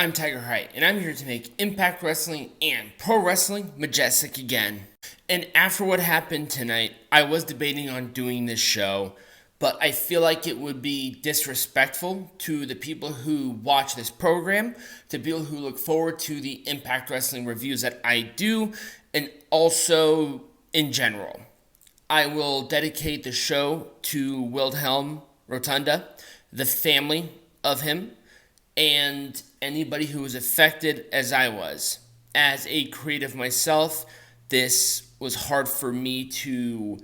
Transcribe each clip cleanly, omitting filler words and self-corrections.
I'm Tiger Height, and I'm here to make Impact Wrestling and Pro Wrestling majestic again. And after what happened tonight, I was debating on doing this show, but I feel like it would be disrespectful to the people who watch this program, to people who look forward to the Impact Wrestling reviews that I do, and also in general. I will dedicate the show to Wilhelm Rotunda, the family of him, and anybody who was affected as I was. As a creative myself, this was hard for me to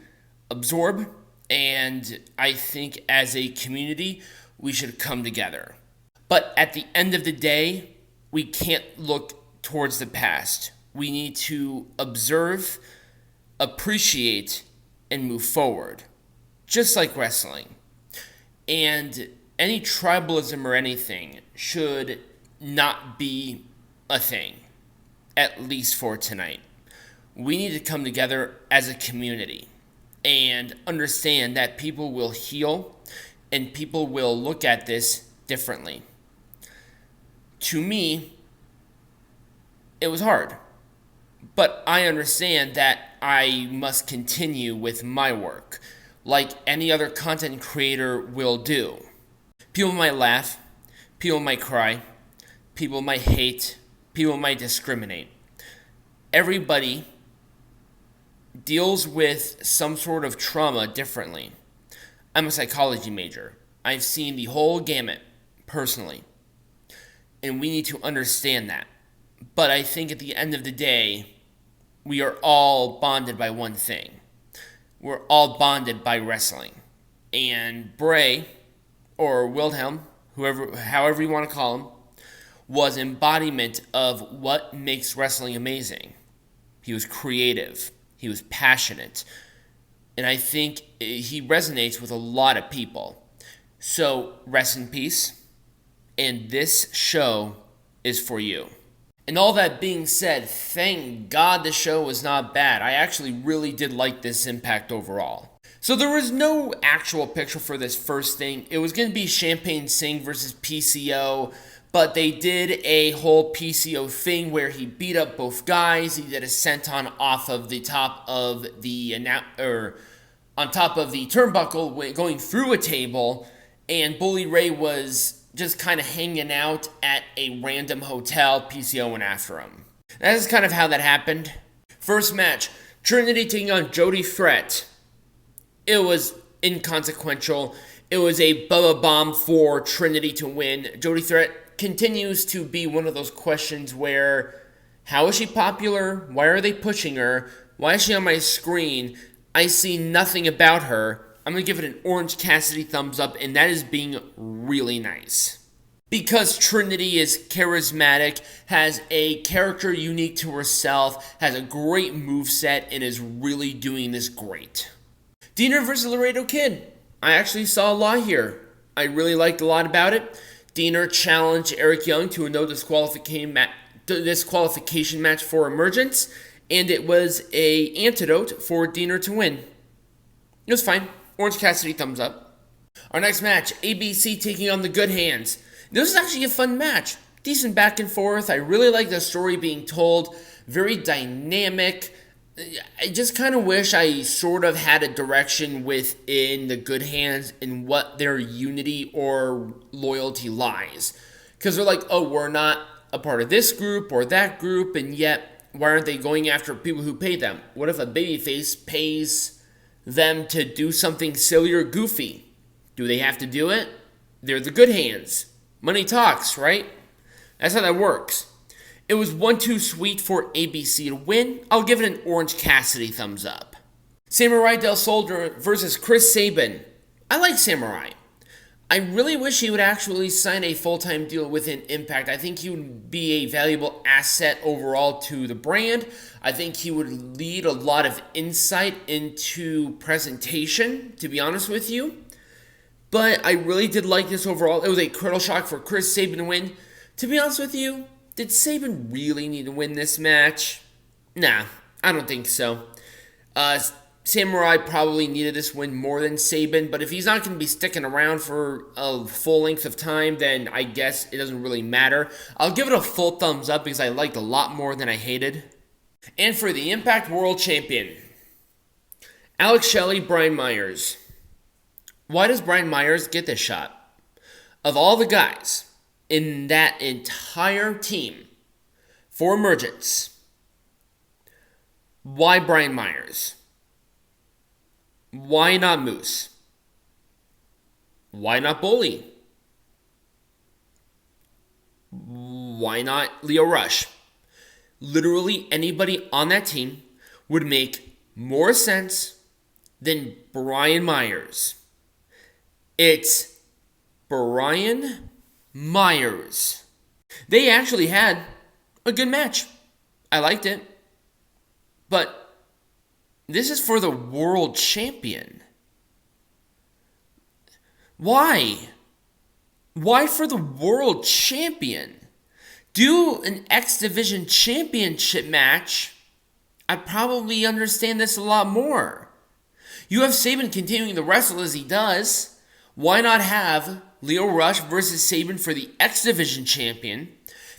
absorb, and I think as a community, we should come together. But at the end of the day, we can't look towards the past. We need to observe, appreciate, and move forward, just like wrestling. And any tribalism or anything should not be a thing, at least for tonight. We need to come together as a community and understand that people will heal and people will look at this differently. To me, it was hard, but I understand that I must continue with my work, like any other content creator will do. People might laugh, people might cry, people might hate, people might discriminate. Everybody deals with some sort of trauma differently. I'm a psychology major. I've seen the whole gamut, personally. And we need to understand that. But I think at the end of the day, we are all bonded by one thing. We're all bonded by wrestling. And Bray, or Wilhelm, however you want to call him, was embodiment of what makes wrestling amazing. He was creative. He was passionate. And I think he resonates with a lot of people. So, rest in peace. And this show is for you. And all that being said, thank God the show was not bad. I actually really did like this Impact overall. So there was no actual picture for this first thing. It was going to be Champagne Singh versus PCO, but they did a whole PCO thing where he beat up both guys. He did a senton off of the top of the on top of the turnbuckle, going through a table, and Bully Ray was just kind of hanging out at a random hotel. PCO went after him. That is kind of how that happened. First match, Trinity taking on Jody Threat. It was inconsequential. It was a Bubba Bomb for Trinity to win. Jody Threat continues to be one of those questions where, how is she popular? Why are they pushing her? Why is she on my screen? I see nothing about her. I'm going to give it an Orange Cassidy thumbs up, and that is being really nice. Because Trinity is charismatic, has a character unique to herself, has a great moveset, and is really doing this great. Diener versus Laredo Kid. I actually saw a lot here. I really liked a lot about it. Diener challenged Eric Young to a no disqualification match for Emergence, and it was an antidote for Diener to win. It was fine. Orange Cassidy thumbs up. Our next match, ABC taking on the Good Hands. This is actually a fun match. Decent back and forth. I really like the story being told. Very dynamic. I just kind of wish I sort of had a direction within the Good Hands in what their unity or loyalty lies. Because they're like, oh, we're not a part of this group or that group, and yet, why aren't they going after people who pay them? What if a babyface pays them to do something silly or goofy? Do they have to do it? They're the Good Hands. Money talks, right? That's how that works. It was 1-2 sweet for ABC to win. I'll give it an Orange Cassidy thumbs up. Samuray Del Sol versus Chris Sabin. I like Samurai. I really wish he would actually sign a full-time deal within Impact. I think he would be a valuable asset overall to the brand. I think he would lead a lot of insight into presentation, to be honest with you. But I really did like this overall. It was a cradle shock for Chris Sabin to win. To be honest with you, did Sabin really need to win this match? Nah, I don't think so. Samuray probably needed this win more than Sabin, but if he's not going to be sticking around for a full length of time, then I guess it doesn't really matter. I'll give it a full thumbs up because I liked a lot more than I hated. And for the Impact World Champion, Alex Shelley, Brian Myers. Why does Brian Myers get this shot? Of all the guys in that entire team for Emergence, why Brian Myers? Why not Moose? Why not Bully? Why not Leo Rush? Literally anybody on that team would make more sense than Brian Myers. It's Brian Myers. They actually had a good match. I liked it. But this is for the world champion. Why? Why for the world champion? Do an X Division championship match. I probably understand this a lot more. You have Sabin continuing to wrestle as he does. Why not have Leo Rush versus Sabin for the X Division champion?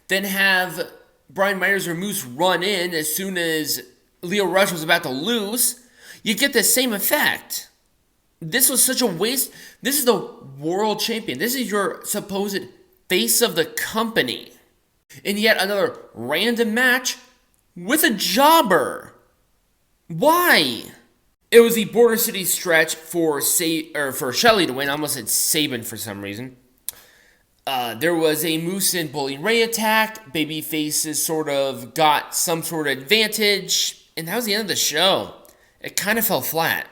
Then have Brian Myers or Moose run in as soon as Leo Rush was about to lose. You get the same effect. This was such a waste. This is the world champion. This is your supposed face of the company. And yet another random match with a jobber. Why? It was the Border City stretch for Shelley to win. I almost said Sabin for some reason. There was a Moose and Bully Ray attack. Baby faces sort of got some sort of advantage. And that was the end of the show. It kind of fell flat.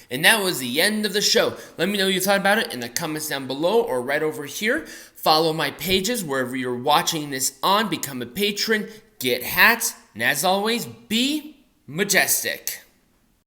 And that was the end of the show. Let me know what you thought about it in the comments down below or right over here. Follow my pages wherever you're watching this on. Become a patron. Get hats. And as always, be majestic.